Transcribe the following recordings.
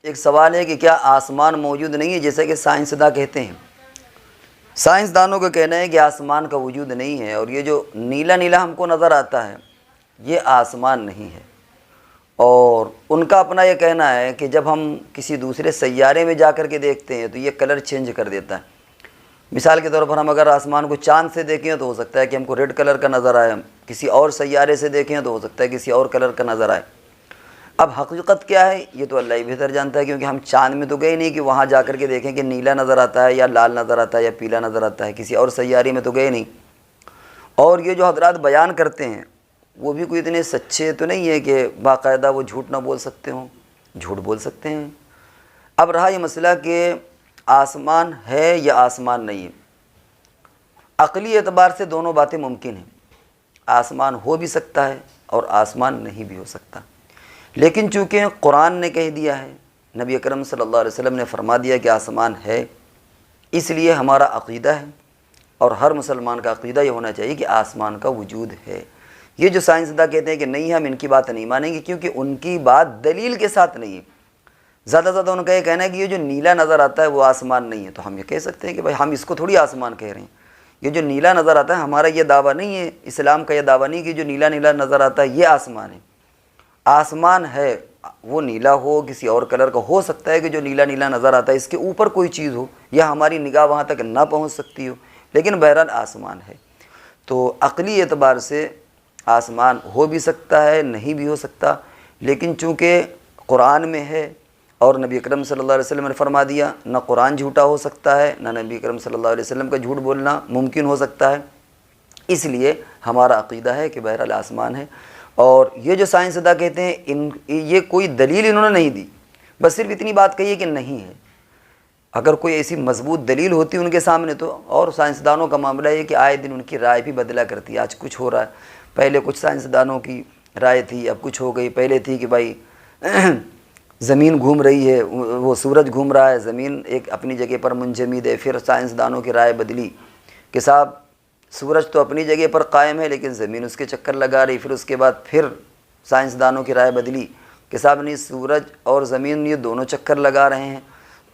ایک سوال ہے کہ کیا آسمان موجود نہیں ہے جیسے کہ سائنسداں کہتے ہیں؟ سائنسدانوں کا کہنا ہے کہ آسمان کا وجود نہیں ہے، اور یہ جو نیلا نیلا ہم کو نظر آتا ہے یہ آسمان نہیں ہے۔ اور ان کا اپنا یہ کہنا ہے کہ جب ہم کسی دوسرے سیارے میں جا کر کے دیکھتے ہیں تو یہ کلر چینج کر دیتا ہے۔ مثال کے طور پر ہم اگر آسمان کو چاند سے دیکھیں تو ہو سکتا ہے کہ ہم کو ریڈ کلر کا نظر آئے، کسی اور سیارے سے دیکھیں تو ہو سکتا ہے کسی اور کلر کا نظر آئے۔ اب حقیقت کیا ہے یہ تو اللہ ہی بہتر جانتا ہے، کیونکہ ہم چاند میں تو گئے نہیں کہ وہاں جا کر کے دیکھیں کہ نیلا نظر آتا ہے یا لال نظر آتا ہے یا پیلا نظر آتا ہے، کسی اور سیارے میں تو گئے نہیں۔ اور یہ جو حضرات بیان کرتے ہیں وہ بھی کوئی اتنے سچے تو نہیں ہے کہ باقاعدہ وہ جھوٹ نہ بول سکتے ہوں، جھوٹ بول سکتے ہیں۔ اب رہا یہ مسئلہ کہ آسمان ہے یا آسمان نہیں ہے، عقلی اعتبار سے دونوں باتیں ممکن ہیں، آسمان ہو بھی سکتا ہے اور آسمان نہیں بھی ہو سکتا، لیکن چونکہ قرآن نے کہہ دیا ہے، نبی اکرم صلی اللہ علیہ وسلم نے فرما دیا کہ آسمان ہے، اس لیے ہمارا عقیدہ ہے اور ہر مسلمان کا عقیدہ یہ ہونا چاہیے کہ آسمان کا وجود ہے۔ یہ جو سائنسداں کہتے ہیں کہ نہیں ہم ان کی بات نہیں مانیں گے کیونکہ ان کی بات دلیل کے ساتھ نہیں ہے، زیادہ زیادہ ان کا یہ کہنا ہے کہ یہ جو نیلا نظر آتا ہے وہ آسمان نہیں ہے، تو ہم یہ کہہ سکتے ہیں کہ بھائی ہم اس کو تھوڑی آسمان کہہ رہے ہیں، یہ جو نیلا نظر آتا ہے ہمارا یہ دعویٰ نہیں ہے، اسلام کا یہ دعویٰ نہیں کہ جو نیلا نیلا نظر آتا ہے یہ آسمان ہے۔ آسمان ہے وہ نیلا ہو کسی اور کلر کا، ہو سکتا ہے کہ جو نیلا نیلا نظر آتا ہے اس کے اوپر کوئی چیز ہو یا ہماری نگاہ وہاں تک نہ پہنچ سکتی ہو، لیکن بہرحال آسمان ہے۔ تو عقلی اعتبار سے آسمان ہو بھی سکتا ہے نہیں بھی ہو سکتا، لیکن چونکہ قرآن میں ہے اور نبی اکرم صلی اللہ علیہ وسلم نے فرما دیا، نہ قرآن جھوٹا ہو سکتا ہے نہ نبی اکرم صلی اللہ علیہ وسلم کا جھوٹ بولنا ممکن ہو سکتا ہے، اس لیے ہمارا عقیدہ ہے کہ بہرحال آسمان ہے۔ اور یہ جو سائنسداں کہتے ہیں یہ کوئی دلیل انہوں نے نہیں دی، بس صرف اتنی بات کہی ہے کہ نہیں ہے۔ اگر کوئی ایسی مضبوط دلیل ہوتی ان کے سامنے تو، اور سائنسدانوں کا معاملہ ہے کہ آئے دن ان کی رائے بھی بدلا کرتی ہے، آج کچھ ہو رہا ہے، پہلے کچھ سائنسدانوں کی رائے تھی اب کچھ ہو گئی، پہلے تھی کہ بھائی زمین گھوم رہی ہے، وہ سورج گھوم رہا ہے، زمین ایک اپنی جگہ پر منجمد ہے، پھر سائنسدانوں کی رائے بدلی کہ صاحب سورج تو اپنی جگہ پر قائم ہے لیکن زمین اس کے چکر لگا رہی، پھر اس کے بعد پھر سائنسدانوں کی رائے بدلی کہ صاحب نہیں سورج اور زمین یہ دونوں چکر لگا رہے ہیں،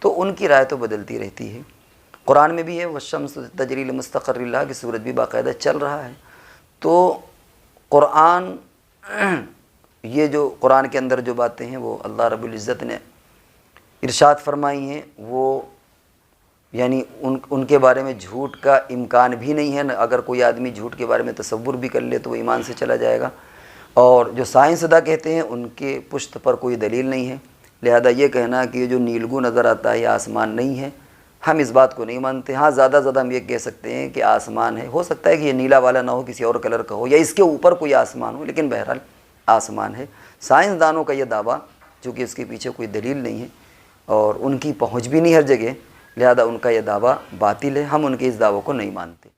تو ان کی رائے تو بدلتی رہتی ہے۔ قرآن میں بھی ہے والشمس تجری لمستقر لہا کہ سورج بھی باقاعدہ چل رہا ہے۔ تو قرآن یہ جو قرآن کے اندر جو باتیں ہیں وہ اللہ رب العزت نے ارشاد فرمائی ہیں، وہ یعنی ان کے بارے میں جھوٹ کا امکان بھی نہیں ہے، اگر کوئی آدمی جھوٹ کے بارے میں تصور بھی کر لے تو وہ ایمان سے چلا جائے گا۔ اور جو سائنسداں کہتے ہیں ان کے پشت پر کوئی دلیل نہیں ہے، لہذا یہ کہنا کہ یہ جو نیلگوں نظر آتا ہے یہ آسمان نہیں ہے، ہم اس بات کو نہیں مانتے۔ ہاں زیادہ زیادہ ہم یہ کہہ سکتے ہیں کہ آسمان ہے، ہو سکتا ہے کہ یہ نیلا والا نہ ہو کسی اور کلر کا ہو یا اس کے اوپر کوئی آسمان ہو، لیکن بہرحال آسمان ہے۔ سائنسدانوں کا یہ دعویٰ چونکہ اس کے پیچھے کوئی دلیل نہیں ہے اور ان کی پہنچ بھی نہیں ہر جگہ، لہذا ان کا یہ دعویٰ باطل ہے، ہم ان کے اس دعووں کو نہیں مانتے۔